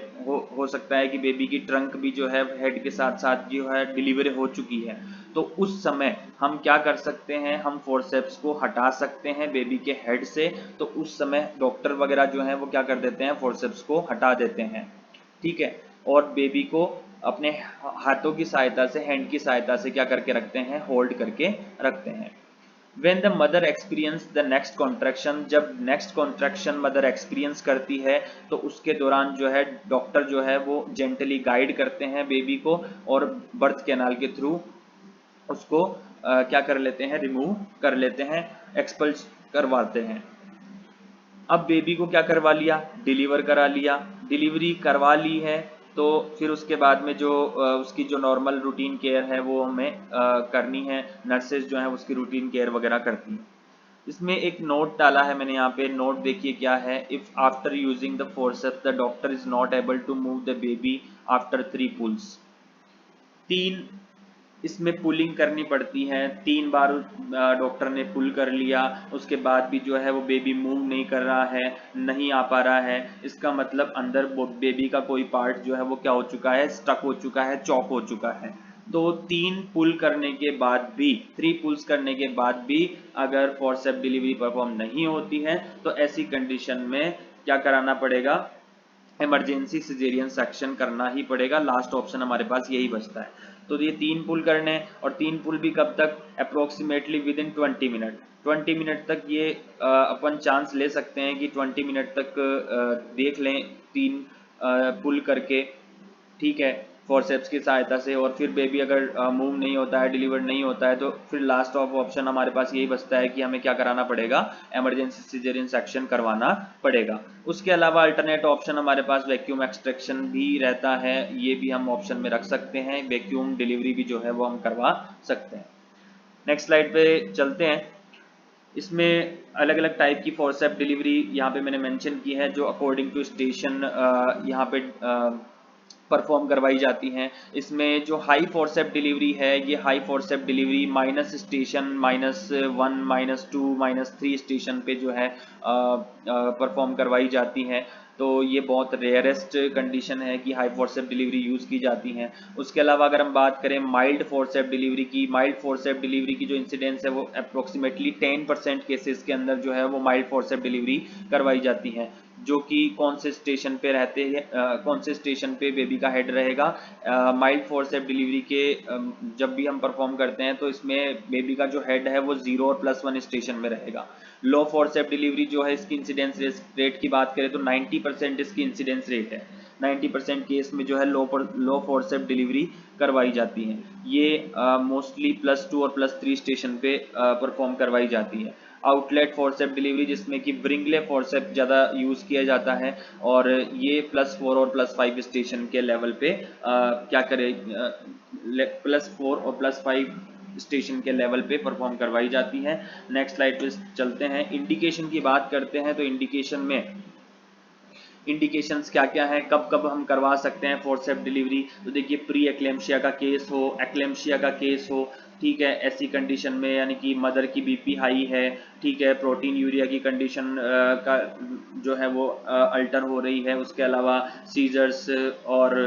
हो सकता है कि बेबी की ट्रंक भी जो है हेड के साथ साथ जो है डिलीवरी हो चुकी है। तो उस समय हम क्या कर सकते हैं, हम फोर्सेप्स को हटा सकते हैं बेबी के हेड से। तो उस समय डॉक्टर वगैरह जो है वो क्या कर देते हैं, फोर्सेप्स को हटा देते हैं। ठीक है, और बेबी को अपने हाथों की सहायता से, हैंड की सहायता से क्या करके रखते हैं, होल्ड करके रखते हैं। When the mother experience the next contraction, जब नेक्स्ट कॉन्ट्रैक्शन मदर एक्सपीरियंस करती है तो उसके दौरान जो है डॉक्टर जो है वो जेंटली गाइड करते हैं बेबी को, और बर्थ कैनाल के थ्रू उसको क्या कर लेते हैं, रिमूव कर लेते हैं, एक्सपल्स करवाते हैं। अब बेबी को क्या करवा लिया, डिलीवर करा लिया, डिलीवरी करवा ली है, तो फिर उसके बाद में जो उसकी जो नॉर्मल रूटीन केयर है वो हमें करनी है। नर्सेज जो है उसकी रूटीन केयर वगैरह करती हैं। इसमें एक नोट डाला है मैंने यहाँ पे, नोट देखिए क्या है, if after using the forceps the doctor is not able to move the baby after 3 pulls, 3 इसमें पुलिंग करनी पड़ती है, 3 बार डॉक्टर ने पुल कर लिया, उसके बाद भी जो है वो बेबी मूव नहीं कर रहा है, नहीं आ पा रहा है, इसका मतलब अंदर बेबी का कोई पार्ट जो है वो क्या हो चुका है, स्टक हो चुका है, चॉक हो चुका है। तो 3 पुल करने के बाद भी, 3 पुल्स करने के बाद भी अगर फोर्सेप्स डिलीवरी परफॉर्म नहीं होती है तो ऐसी कंडीशन में क्या कराना पड़ेगा, इमरजेंसी सिजेरियन सेक्शन करना ही पड़ेगा। लास्ट ऑप्शन हमारे पास यही बचता है। तो ये 3 पुल करने, और 3 पुल भी कब तक, approximately with in 20 minute, 20 minute तक ये अपन चांस ले सकते हैं कि 20 मिनट तक देख लें 3 पुल करके। ठीक है, फोर्सेप्स की सहायता से, और फिर बेबी अगर मूव नहीं होता है, डिलीवर नहीं होता है, तो फिर लास्ट ऑफ ऑप्शन हमारे पास यही बचता है कि हमें क्या कराना पड़ेगा, इमरजेंसी सिजेरियन सेक्शन करवाना पड़ेगा। उसके अलावा अल्टरनेट ऑप्शन हमारे पास वैक्यूम एक्सट्रैक्शन भी रहता है, ये भी हम ऑप्शन में रख सकते हैं, वैक्यूम डिलीवरी भी जो है वो हम करवा सकते हैं। नेक्स्ट स्लाइड पे चलते हैं। इसमें अलग अलग टाइप की फोर्सेप डिलीवरी यहाँ पे मैंने मेंशन की है, जो अकॉर्डिंग टू स्टेशन यहाँ पे परफॉर्म करवाई जाती हैं। इसमें जो हाई फोर्सेप डिलीवरी है, ये high forcep delivery minus station, -1, -2, -3 station पे जो है परफॉर्म करवाई जाती हैं। तो ये बहुत रेयरेस्ट कंडीशन है कि हाई फोर्सेप डिलीवरी यूज़ की जाती हैं। उसके अलावा अगर हम बात करें माइल्ड फोर्सेप डिलीवरी की, माइल्ड फोर्सेप डिलीवरी की जो इंसिडेंस है वो अप्रोक्सीमेटली 10% केसेस के अंदर जो है वो माइल्ड फोर्सेप डिलीवरी करवाई जाती हैं, जो कि कौन से स्टेशन पे रहते हैं, कौन से स्टेशन पे बेबी का हेड रहेगा। माइल्ड फोर्सेप डिलीवरी के जब भी हम परफॉर्म करते हैं तो इसमें बेबी का जो हेड है वो 0 और +1 स्टेशन में रहेगा। लो फोर्सेप डिलीवरी जो है, इसकी इंसिडेंस रेट की बात करें तो 90% इसकी इंसिडेंस रेट है। 90% केस में जो है लो फोर्सेप डिलीवरी करवाई जाती है। ये मोस्टली +2 और +3 स्टेशन पे परफॉर्म करवाई जाती है। आउटलेट फोर्सेप डिलीवरी, जिसमें कि ब्रिंगले फोर्सेप ज़्यादा यूज़ किया जाता है, और ये +4 और +5 स्टेशन के लेवल पे क्या करे, +4 और +5 स्टेशन के लेवल पे परफॉर्म करवाई जाती है। नेक्स्ट स्लाइड पे चलते हैं। इंडिकेशन की बात करते हैं तो इंडिकेशन में इंडिकेशंस क्या क्या है, कब कब हम करवा सकते हैं फोर्सेप डिलीवरी। तो देखिए प्री एक्लेम्शिया का केस हो, एक्लेम्शिया का केस हो, ठीक है, ऐसी कंडीशन में यानी कि मदर की बीपी हाई है, ठीक है, प्रोटीन यूरिया की कंडीशन का जो है वो अल्टर हो रही है, उसके अलावा सीजर्स और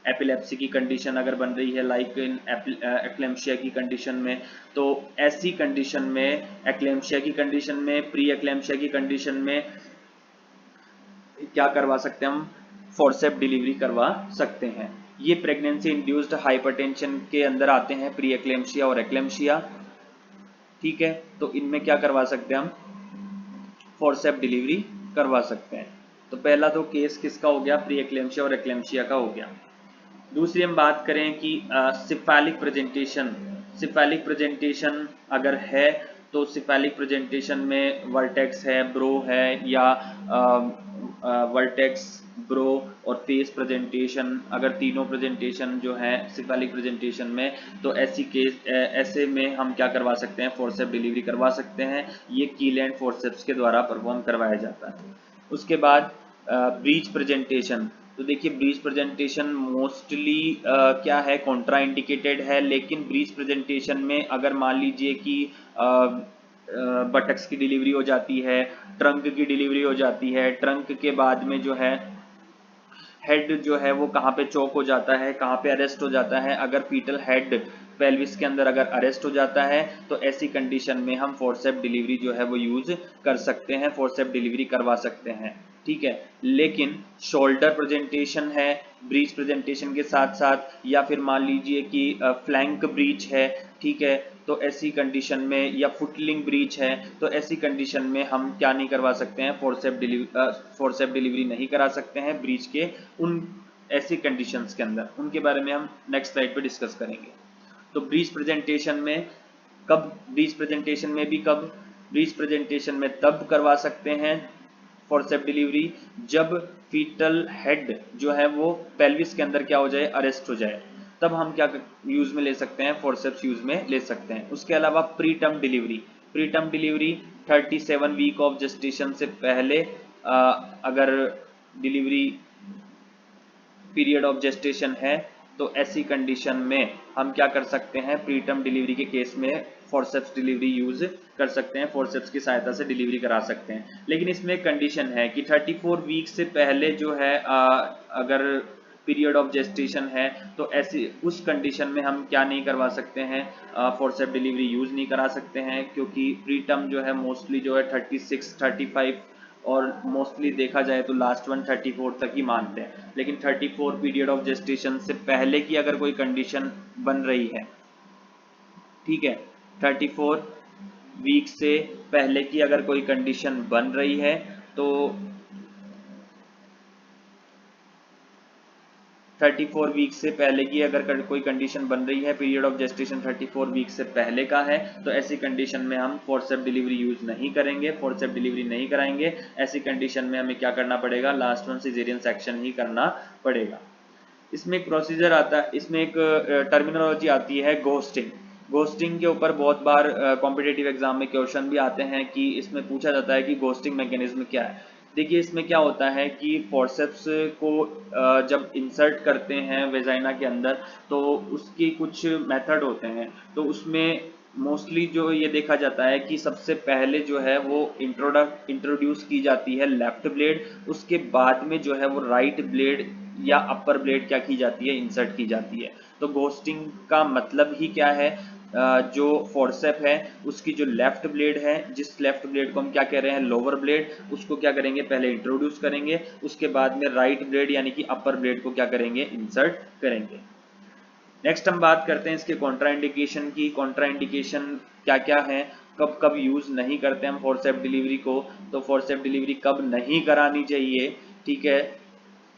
एपिलेप्सी की कंडीशन अगर बन रही है लाइक इन एक्लेम्शिया की कंडीशन में, तो ऐसी कंडीशन में एक्लेम्शिया की कंडीशन में, प्री एक्लेम्शिया की कंडीशन में क्या करवा सकते हैं हम, फोर्सेप डिलीवरी करवा सकते हैं। ये प्रेगनेंसी इंड्यूस्ड हाइपरटेंशन के अंदर आते हैं, प्री एक्लेम्शिया और एक्लेम्शिया, ठीक है। तो इनमें क्या करवा सकते हैं हम, फोर्सेप डिलीवरी करवा सकते हैं। तो पहला तो केस किसका हो गया, प्री एक्लेम्शिया और एक्लेम्शिया का हो गया। दूसरी हम बात करें कि सिफेलिक प्रेजेंटेशन, सिफेलिक प्रेजेंटेशन अगर है तो सिफेलिक प्रेजेंटेशन में वर्टेक्स है, ब्रो है, या वर्टेक्स, ब्रो और फेस प्रेजेंटेशन, अगर तीनों प्रेजेंटेशन जो है सिफेलिक प्रेजेंटेशन में, तो ऐसे में हम क्या करवा सकते हैं, फोर्सेप डिलीवरी करवा सकते हैं। ये कीलैंड फोर्सेप्स के द्वारा परफॉर्म करवाया जाता है। उसके बाद ब्रीच प्रेजेंटेशन, तो देखिए ब्रीच प्रेजेंटेशन मोस्टली क्या है, कॉन्ट्रा इंडिकेटेड है, लेकिन ब्रीच प्रेजेंटेशन में अगर मान लीजिए कि बटक्स की डिलीवरी हो जाती है, ट्रंक की डिलीवरी हो जाती है, ट्रंक के बाद में जो है हेड जो है वो कहाँ पे चोक हो जाता है, कहाँ पे अरेस्ट हो जाता है, अगर फीटल हेड पेल्विस के अंदर अगर अरेस्ट हो जाता है तो ऐसी कंडीशन में हम फोर्सेप डिलीवरी जो है वो यूज कर सकते हैं, फोर्सेप डिलीवरी करवा सकते हैं, ठीक है। लेकिन शोल्डर प्रेजेंटेशन है ब्रीच प्रेजेंटेशन के साथ साथ, या फिर मान लीजिए कि फ्लैंक ब्रीच है, ठीक है, तो ऐसी कंडीशन में, या फुटलिंग ब्रीच है, तो ऐसी कंडीशन में हम क्या नहीं करवा सकते हैं, फोर्सेप डिलीवरी नहीं करा सकते हैं ब्रीच के उन ऐसी कंडीशंस के अंदर। उनके बारे में हम नेक्स्ट स्लाइड पे डिस्कस करेंगे। तो ब्रीच प्रेजेंटेशन में कब, ब्रीच प्रेजेंटेशन में भी कब, ब्रीच प्रेजेंटेशन में तब करवा सकते हैं फोर्सेप डिलीवरी जब फीटल हेड जो है वो पेल्विस के अंदर क्या हो जाए, अरेस्ट हो जाए, तब हम क्या यूज में ले सकते हैं, फोर्सेप्स यूज में ले सकते हैं। उसके अलावा pre term delivery, pre term delivery 37 week of gestation से पहले अगर डिलीवरी पीरियड ऑफ जेस्टेशन है तो ऐसी कंडीशन में हम क्या कर सकते हैं, प्री टर्म डिलीवरी के केस में फोर्सेप्स डिलीवरी यूज कर सकते हैं, फोर्सेप्स की सहायता से डिलीवरी करा सकते हैं। लेकिन इसमें एक कंडीशन है कि 34 वीक से पहले जो है अगर पीरियड ऑफ जेस्टेशन है तो ऐसी उस कंडीशन में हम क्या नहीं करवा सकते हैं, फोर्सेप डिलीवरी यूज नहीं करा सकते हैं, क्योंकि प्री टर्म जो है मोस्टली जो है 36, 35 और मोस्टली देखा जाए तो लास्ट वन 34 तक ही मानते हैं। लेकिन 34 पीरियड ऑफ जेस्टेशन से पहले की अगर कोई कंडीशन बन रही है, ठीक है, 34 वीक से पहले की अगर कोई कंडीशन बन रही है तो 34 वीक से पहले की अगर कोई कंडीशन बन रही है, पीरियड ऑफ जेस्टेशन 34 वीक से पहले का है, तो ऐसी कंडीशन में हम फोर्सेप डिलीवरी यूज नहीं करेंगे, फोर्सेप डिलीवरी नहीं कराएंगे। ऐसी कंडीशन में हमें क्या करना पड़ेगा, लास्ट वन सिजेरियन सेक्शन ही करना पड़ेगा। इसमें एक प्रोसीजर आता है, इसमें एक टर्मिनोलॉजी आती है घोस्टिंग। घोस्टिंग के ऊपर बहुत बार कॉम्पिटेटिव एग्जाम में क्वेश्चन भी आते हैं कि इसमें पूछा जाता है कि घोस्टिंग मैकेनिज्म क्या है। देखिए इसमें क्या होता है कि फोर्सेप्स को जब इंसर्ट करते हैं वेजाइना के अंदर तो उसकी कुछ मेथड होते हैं, तो उसमें मोस्टली जो ये देखा जाता है कि सबसे पहले जो है वो इंट्रोड्यूस की जाती है लेफ्ट ब्लेड, उसके बाद में जो है वो राइट ब्लेड या अपर ब्लेड क्या की जाती है, इंसर्ट की जाती है। तो घोस्टिंग का मतलब ही क्या है, जो फोर्सेप है उसकी जो लेफ्ट ब्लेड है, जिस लेफ्ट ब्लेड को हम क्या कह रहे हैं, लोअर ब्लेड, उसको क्या करेंगे, पहले इंट्रोड्यूस करेंगे, उसके बाद में राइट ब्लेड यानी कि अपर ब्लेड को क्या करेंगे, इंसर्ट करेंगे। नेक्स्ट हम बात करते हैं इसके कॉन्ट्राइंडिकेशन की। कॉन्ट्राइंडिकेशन क्या क्या है, कब कब यूज नहीं करते हम फोर्सेप डिलीवरी को, तो फोर्सेप डिलीवरी कब नहीं करानी चाहिए, ठीक है।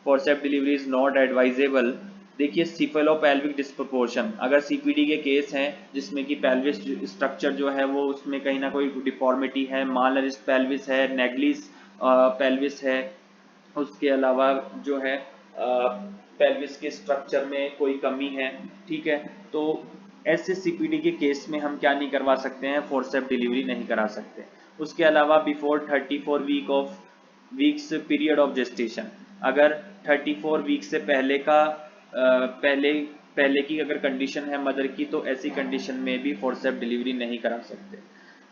Forcep delivery is not advisable. देखिए सिफेलोपेल्विक डिस्प्रोपोर्शन, अगर सीपीडी के केस हैं जिसमें कि पेल्विस स्ट्रक्चर जो है वो उसमें कहीं ना कोई डिफॉर्मिटी है, मालनरिस्ट पेल्विस है, नेग्लिस पेल्विस है, उसके अलावा जो है पेल्विस के स्ट्रक्चर में कोई कमी है, ठीक है, तो SCPD के केस में हम क्या नहीं करवा सकते हैं, फोर्सेप डिलीवरी नहीं करा सकते। उसके अलावा before 34 weeks period of gestation, अगर 34 वीक से पहले का पहले पहले की अगर कंडीशन है मदर की, तो ऐसी कंडीशन में भी फोर्सेप डिलीवरी नहीं करा सकते।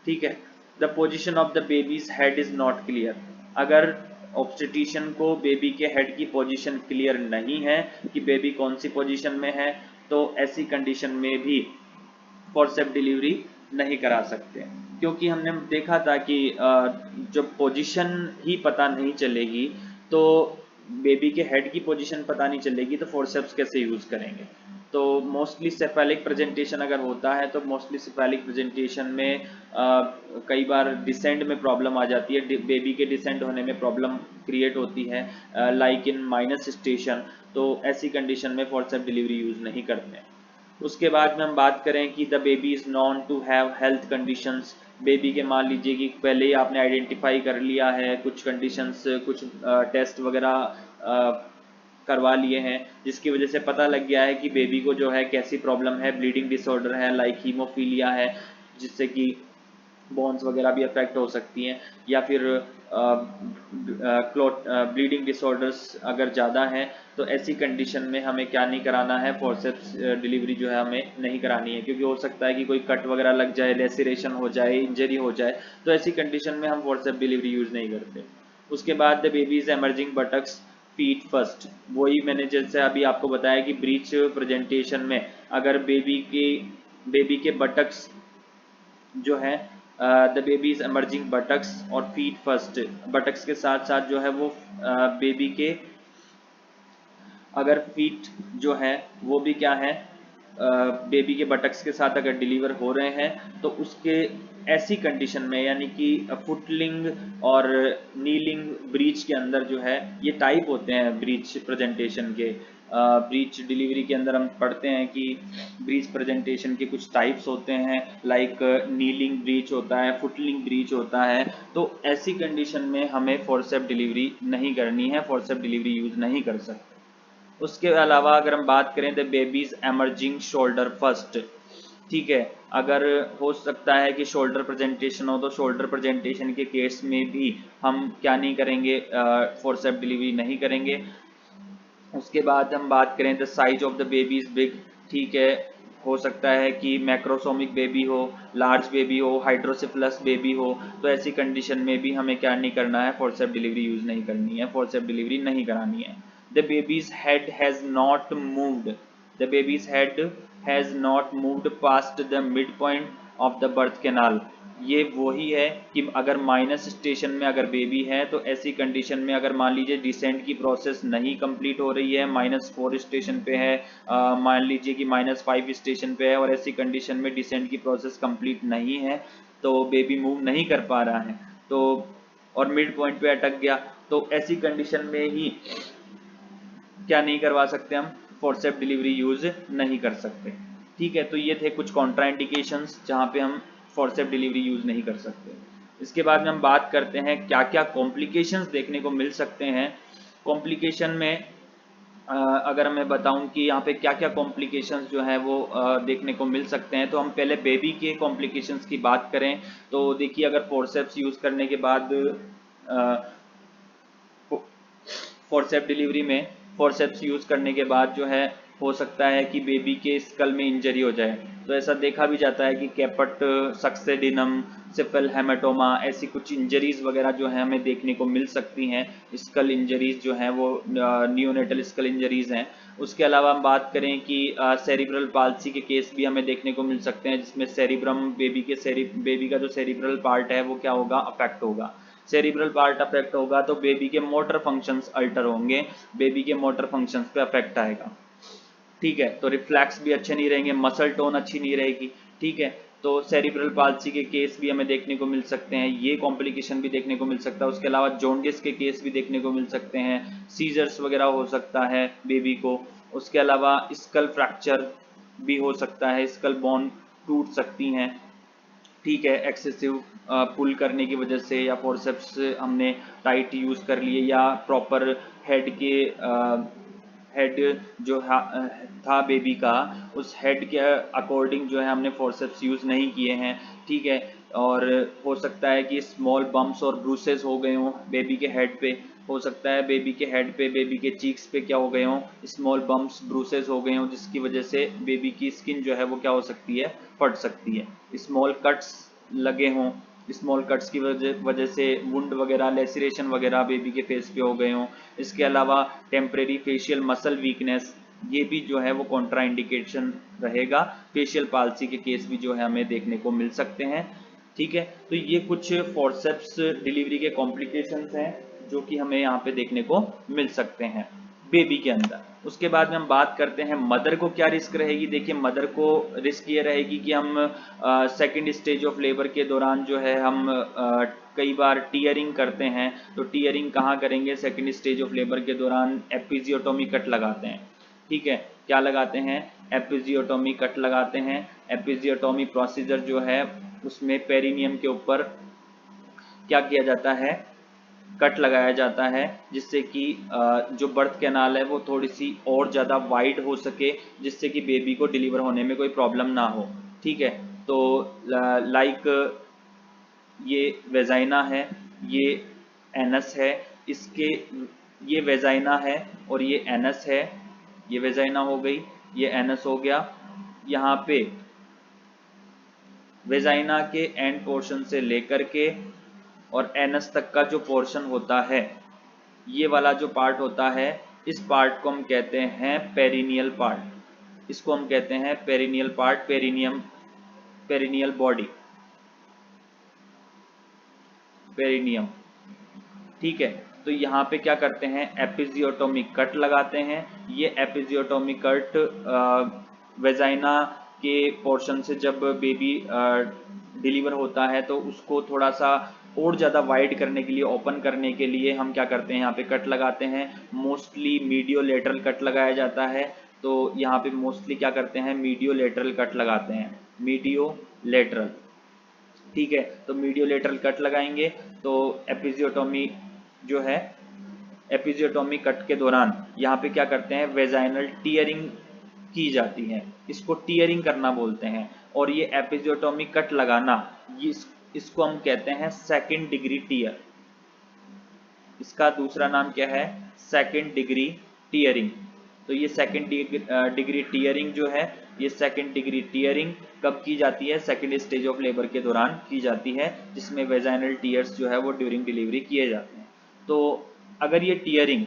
ठीक है। The position of the baby's head is not clear, अगर ऑब्स्टेटिशियन को बेबी के हेड की पोजीशन क्लियर नहीं है कि बेबी कौन सी पोजीशन में है, तो ऐसी कंडीशन में भी फोर्सेप डिलीवरी नहीं करा सकते। क्योंकि हमने देखा था कि जब पोजीशन ही पता नहीं चलेगी, तो बेबी के हेड की पोजीशन पता नहीं चलेगी, तो फोर्सेप्स कैसे यूज करेंगे। तो मोस्टली सेफेलिक प्रेजेंटेशन अगर होता है, तो मोस्टली सेफेलिक प्रेजेंटेशन में कई बार डिसेंड में प्रॉब्लम आ जाती है, बेबी के डिसेंड होने में प्रॉब्लम क्रिएट होती है, लाइक इन माइनस स्टेशन। तो ऐसी कंडीशन में फोर्सेप डिलीवरी यूज नहीं करते हैं। उसके बाद में हम बात करें कि the baby is known to have health conditions, baby के मान लीजिए कि पहले ही आपने आइडेंटिफाई कर लिया है कुछ कंडीशंस, कुछ टेस्ट वगैरह करवा लिए हैं, जिसकी वजह से पता लग गया है कि बेबी को जो है कैसी प्रॉब्लम है, ब्लीडिंग डिसऑर्डर है, लाइक हीमोफीलिया है, जिससे कि बोन्स वगैरह भी अफेक्ट हो सकती हैं, या फिर क्लॉट ब्लीडिंग डिसऑर्डर्स अगर ज़्यादा हैं, तो ऐसी कंडीशन में हमें क्या नहीं कराना है, फोर्सेप्स डिलीवरी जो है हमें नहीं करानी है। क्योंकि हो सकता है कि कोई कट वगैरह लग जाए, लेसिरेशन हो जाए, इंजरी हो जाए, तो ऐसी कंडीशन में हम फोर्सेप डिलीवरी यूज़ नहीं करते। उसके बाद the baby is emerging buttocks feet first, वही मैंने जैसे अभी आपको बताया कि ब्रीच प्रेजेंटेशन में अगर बेबी के बटक्स जो है the baby is emerging buttocks और फीट फर्स्ट, बटक्स के साथ साथ जो है वो बेबी के अगर फीट जो है वो भी क्या है, बेबी के बटक्स के साथ अगर डिलीवर हो रहे हैं, तो उसके ऐसी कंडीशन में, यानी कि फुटलिंग और नीलिंग ब्रीच के अंदर जो है, ये टाइप होते हैं ब्रीच प्रेजेंटेशन के। ब्रीच डिलीवरी के अंदर हम पढ़ते हैं कि ब्रीच प्रेजेंटेशन के कुछ टाइप्स होते हैं, लाइक नीलिंग ब्रीच होता है, फुटलिंग ब्रीच होता है। तो ऐसी कंडीशन में हमें फोर्सेप डिलीवरी नहीं करनी है, फोर्सेप डिलीवरी यूज नहीं कर सकते। उसके अलावा अगर हम बात करें the babies emerging shoulder first, ठीक है, अगर हो सकता है कि शोल्डर प्रेजेंटेशन हो, तो शोल्डर प्रेजेंटेशन के केस में भी हम क्या नहीं करेंगे, फोर्सेप डिलीवरी नहीं करेंगे। उसके बाद हम बात करें the size of the baby is big, ठीक है, हो सकता है कि मैक्रोसोमिक बेबी हो, लार्ज बेबी हो, हाइड्रोसिफलस बेबी हो, तो ऐसी कंडीशन में भी हमें क्या नहीं करना है, फोर्सेप डिलीवरी यूज नहीं करनी है, फोर्सेप डिलीवरी नहीं करानी है। The baby's head has not moved, the baby's head has not moved past the mid point of the birth canal, ये वही है कि अगर माइनस स्टेशन में अगर बेबी है, तो ऐसी कंडीशन में अगर मान लीजिए डिसेंट की प्रोसेस नहीं कंप्लीट हो रही है, -4 स्टेशन पे है, मान लीजिए कि -5 स्टेशन पे है, और ऐसी कंडीशन में डिसेंट की प्रोसेस कंप्लीट नहीं है, तो बेबी मूव नहीं कर पा रहा है, तो और मिड पॉइंट पे अटक गया, तो ऐसी कंडीशन में ही क्या नहीं करवा सकते, हम फोर्सेप डिलीवरी यूज नहीं कर सकते। ठीक है, तो ये थे कुछ कॉन्ट्राइंडिकेशंस जहाँ पे हम फोर्सेप डिलीवरी यूज नहीं कर सकते। इसके बाद में हम बात करते हैं क्या क्या कॉम्प्लिकेशंस देखने को मिल सकते हैं। कॉम्प्लिकेशन में अगर मैं बताऊं कि यहाँ पे क्या क्या कॉम्प्लिकेशंस जो है वो देखने को मिल सकते हैं, तो हम पहले बेबी के कॉम्प्लिकेशंस की बात करें, तो देखिए अगर फोर्सेप्स यूज करने के बाद फोर्सेप डिलीवरी में फोर्सेप्स यूज करने के बाद जो है हो सकता है कि बेबी के स्कल में इंजरी हो जाए। तो ऐसा देखा भी जाता है कि कैपट सक्सेडिनम, सिफल हेमाटोमा, ऐसी कुछ इंजरीज वगैरह जो है हमें देखने को मिल सकती हैं। स्कल इंजरीज जो हैं वो नियोनेटल स्कल इंजरीज हैं। उसके अलावा हम बात करें कि सेरिब्रल पाल्सी के केस भी हमें देखने को मिल सकते हैं, जिसमें सेरिब्रम बेबी का जो सेरिब्रल पार्ट है वो क्या होगा, अफेक्ट होगा। सेरिब्रल पार्ट अफेक्ट होगा तो बेबी के मोटर फंक्शंस अल्टर होंगे, बेबी के मोटर फंक्शंस पे अफेक्ट आएगा। ठीक है, तो रिफ्लेक्स भी अच्छे नहीं रहेंगे, मसल टोन अच्छी नहीं रहेगी। ठीक है, तो सेरिब्रल पाल्सी के केस भी हमें देखने को मिल सकते हैं, ये कॉम्प्लिकेशन भी देखने को मिल सकता है। उसके अलावा जॉन्डिस के केस भी देखने को मिल सकते हैं, सीजर्स वगैरह हो सकता है बेबी को। उसके अलावा स्कल फ्रैक्चर भी हो सकता है, स्कल बोन टूट सकती हैं। ठीक है, एक्सेसिव पुल करने की वजह से, या फोर्सेप्स हमने टाइट यूज़ कर लिए, या प्रॉपर हेड के हेड जो था बेबी का, उस हेड के अकॉर्डिंग जो है हमने फोर्सेप्स यूज़ नहीं किए हैं, ठीक है। और हो सकता है कि स्मॉल बम्प्स और ब्रूसेस हो गए हों बेबी के हेड पे, हो सकता है बेबी के हेड पे, बेबी के चीक्स पे क्या हो गए हों, स्मॉल बम्प्स ब्रूसेस हो गए हों, जिसकी वजह से बेबी की स्किन जो है वो क्या हो सकती है, फट सकती है। स्मॉल कट्स लगे हों, स्मॉल कट्स की वजह से वुंड वगैरह, लेसिरेशन वगैरह बेबी के फेस पे हो गए हों। इसके अलावा टेम्परेरी फेशियल मसल वीकनेस, ये भी जो है वो कॉन्ट्रा इंडिकेशन रहेगा। फेशियल पाल्सी के केस भी जो है हमें देखने को मिल सकते हैं, ठीक है। तो ये कुछ फोर्सेप्स डिलीवरी के कॉम्प्लिकेशंस हैं जो कि हमें यहाँ पे देखने को मिल सकते हैं बेबी के अंदर। उसके बाद में हम बात करते हैं मदर को क्या रिस्क रहेगी। देखिए मदर को रिस्क ये रहेगी कि हम सेकंड स्टेज ऑफ लेबर के दौरान जो है हम कई बार टीयरिंग करते हैं। तो टीयरिंग कहाँ करेंगे, सेकंड स्टेज ऑफ लेबर के दौरान एपिजियोटोमी कट लगाते हैं, ठीक है। क्या लगाते हैं, एपिजियोटोमी कट लगाते हैं। एपिजियोटोमी प्रोसीजर जो है उसमें पेरिनियम के ऊपर क्या किया जाता है, कट लगाया जाता है, जिससे कि जो बर्थ कैनाल है वो थोड़ी सी और ज़्यादा वाइड हो सके, जिससे कि बेबी को डिलीवर होने में कोई प्रॉब्लम ना हो, ठीक है। तो लाइक ये वेजाइना है, ये एनस है, इसके ये वेजाइना है और ये एनस है। ये वेजाइना हो गई, ये एनस हो गया। यहाँ पे वेजाइना के एंड पोर्शन से लेकर के और एनस तक का जो पोर्शन होता है, ये वाला जो पार्ट होता है, इस पार्ट को हम कहते हैं पेरिनियल पार्ट। इसको हम कहते हैं perineal part, perineum, perineal body, perineum, ठीक है। तो यहाँ पे क्या करते हैं, एपिजियोटोमिक कट लगाते हैं। ये एपिजियोटोमिक कट वेजाइना के पोर्शन से जब बेबी डिलीवर होता है तो उसको थोड़ा सा और ज़्यादा वाइड करने के लिए, ओपन करने के लिए हम क्या करते हैं, यहाँ पे कट लगाते हैं। मोस्टली मीडियो लेटरल कट लगाया जाता है। तो यहाँ पे मोस्टली क्या करते हैं, मीडियो लेटरल कट लगाते हैं, मीडियो लेटरल, ठीक है। तो मीडियो लेटरल कट लगाएंगे। तो एपिजियोटोमी जो है, एपिजियोटोमी कट के दौरान यहाँ पे क्या करते हैं, वेजाइनल टीयरिंग की जाती है, इसको टीयरिंग करना बोलते हैं। और ये एपिजियोटोमी कट लगाना, इसको हम कहते हैं सेकंड डिग्री टीयर। इसका दूसरा नाम क्या है, सेकंड डिग्री टीयरिंग। तो ये सेकंड डिग्री टीयरिंग जो है, ये सेकंड डिग्री टीयरिंग कब की जाती है, सेकंड स्टेज ऑफ लेबर के दौरान की जाती है, जिसमें वेजाइनल टीयर्स जो है वो ड्यूरिंग डिलीवरी किए जाते हैं। तो अगर ये टीयरिंग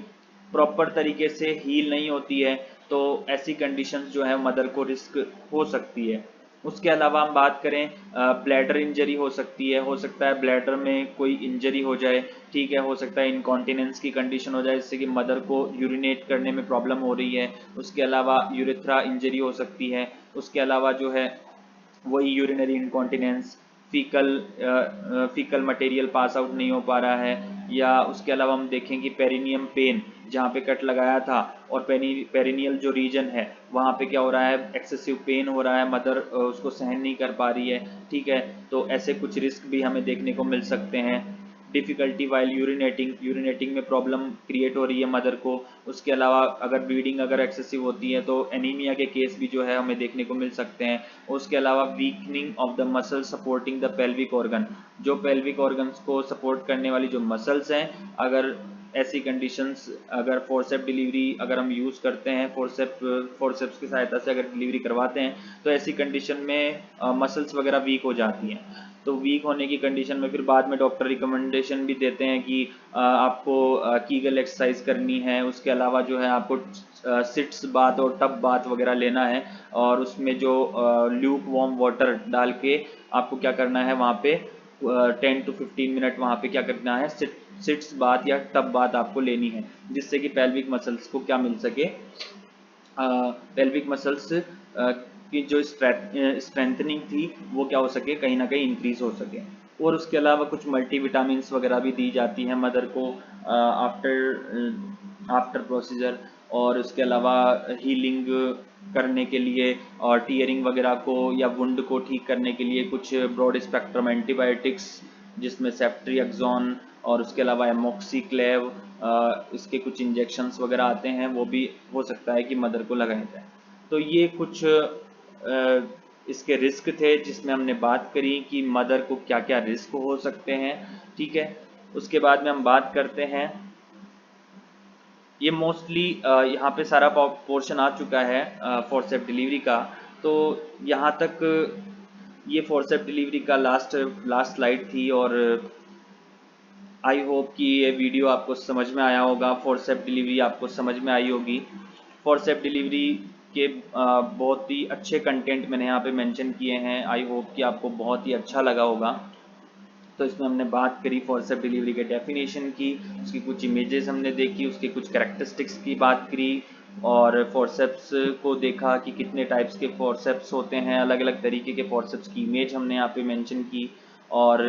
प्रॉपर तरीके से हील नहीं होती है तो ऐसी कंडीशंस जो है मदर को रिस्क हो सकती है। उसके अलावा हम बात करें, ब्लैडर इंजरी हो सकती है, हो सकता है ब्लैडर में कोई इंजरी हो जाए, ठीक है। हो सकता है इनकॉन्टिनेंस की कंडीशन हो जाए, जिससे कि मदर को यूरिनेट करने में प्रॉब्लम हो रही है। उसके अलावा यूरेथ्रा इंजरी हो सकती है। उसके अलावा जो है वही urinary incontinence, faecal material pass out नहीं हो पा रहा है, या उसके अलावा हम देखें कि पेरिनियम पेन, जहाँ पे कट लगाया था और पेरिनियल जो रीजन है वहाँ पे क्या हो रहा है, एक्सेसिव पेन हो रहा है, मदर उसको सहन नहीं कर पा रही है, ठीक है। तो ऐसे कुछ रिस्क भी हमें देखने को मिल सकते हैं। डिफ़िकल्टी वाइल यूरिनेटिंग, यूरिनेटिंग में प्रॉब्लम क्रिएट हो रही है मदर को। उसके अलावा अगर ब्लीडिंग अगर एक्सेसिव होती है तो एनीमिया के केस भी जो है हमें देखने को मिल सकते हैं। उसके अलावा weakening of the muscle supporting the pelvic organ, जो पेल्विक ऑर्गन्स को सपोर्ट करने वाली जो मसल्स हैं, अगर ऐसी कंडीशंस, अगर फोर्सेप डिलीवरी अगर हम यूज़ करते हैं, फोर्सेप्स की सहायता से अगर डिलीवरी करवाते हैं, तो ऐसी कंडीशन में मसल्स वगैरह वीक हो जाती हैं। तो वीक होने की कंडीशन में फिर बाद में डॉक्टर रिकमेंडेशन भी देते हैं कि आपको कीगल एक्सरसाइज करनी है। उसके अलावा जो है आपको सिट्स बाथ और टब बाथ वगैरह लेना है, और उसमें जो ल्यूक वार्म वाटर डाल के आपको क्या करना है, वहाँ पे 10 to 15 मिनट वहाँ पे क्या करना है, सिट्स बाथ या टब बाथ आपको लेनी है, जिससे कि पेल्विक मसल्स को क्या मिल सके, पेल्विक मसल्स की जो स्ट्रेंथनिंग थी वो क्या हो सके, कहीं ना कहीं इंक्रीज हो सके। और उसके अलावा कुछ मल्टीविटामिन्स वगैरह भी दी जाती हैं मदर को आफ्टर प्रोसीजर। और उसके अलावा हीलिंग करने के लिए और टीयरिंग वगैरह को या वुंड को ठीक करने के लिए कुछ ब्रॉड स्पेक्ट्रम एंटीबायोटिक्स, जिसमें सेफ्ट्रिएक्सोन और उसके अलावा एमोक्सिक्लेव, इसके कुछ इंजेक्शंस वगैरह आते हैं, वो भी हो सकता है कि मदर को लगाए जाए। तो ये कुछ इसके रिस्क थे जिसमें हमने बात करी कि मदर को क्या क्या रिस्क हो सकते हैं। ठीक है, उसके बाद में हम बात करते हैं, ये मोस्टली यहाँ पे सारा पोर्शन आ चुका है फोर्सेप डिलीवरी का। तो यहाँ तक ये फोर्सेप डिलीवरी का लास्ट स्लाइड थी, और आई होप कि ये वीडियो आपको समझ में आया होगा, फोर्सेप डिलीवरी आपको समझ में आई होगी। फोर्सेप डिलीवरी के बहुत ही अच्छे कंटेंट मैंने यहाँ पे मेंशन किए हैं, आई होप कि आपको बहुत ही अच्छा लगा होगा। तो इसमें हमने बात करी फोर्सेप डिलीवरी के डेफिनेशन की, उसकी कुछ इमेजेस हमने देखी, उसके कुछ कैरेक्टरिस्टिक्स की बात करी, और फोर्सेप्स को देखा कि कितने टाइप्स के फोर्सेप्स होते हैं, अलग अलग तरीके के फोर्सेप्स की इमेज हमने यहाँ पे मेंशन की। और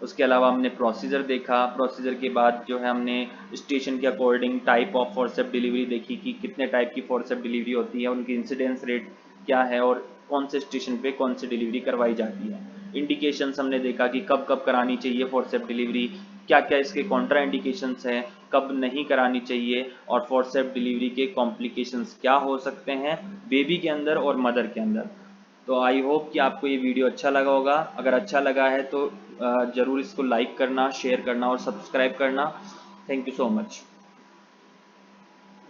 उसके अलावा हमने प्रोसीजर देखा, प्रोसीजर के बाद जो है हमने स्टेशन के according type of forcep delivery देखी कि कितने टाइप की फोर्सेप डिलीवरी होती है, उनकी इंसिडेंस रेट क्या है, और कौन से स्टेशन पे कौन सी डिलीवरी करवाई जाती है। इंडिकेशंस हमने देखा कि कब कब करानी चाहिए फोर्सेप डिलीवरी, क्या क्या इसके कॉन्ट्रा इंडिकेशंस हैं, कब नहीं करानी चाहिए, और फोर्सेप डिलीवरी के कॉम्प्लिकेशंस क्या हो सकते हैं बेबी के अंदर और मदर के अंदर। तो आई होप कि आपको ये वीडियो अच्छा लगा होगा। अगर अच्छा लगा है तो ज़रूर इसको लाइक करना, शेयर करना और सब्सक्राइब करना। Thank you so much.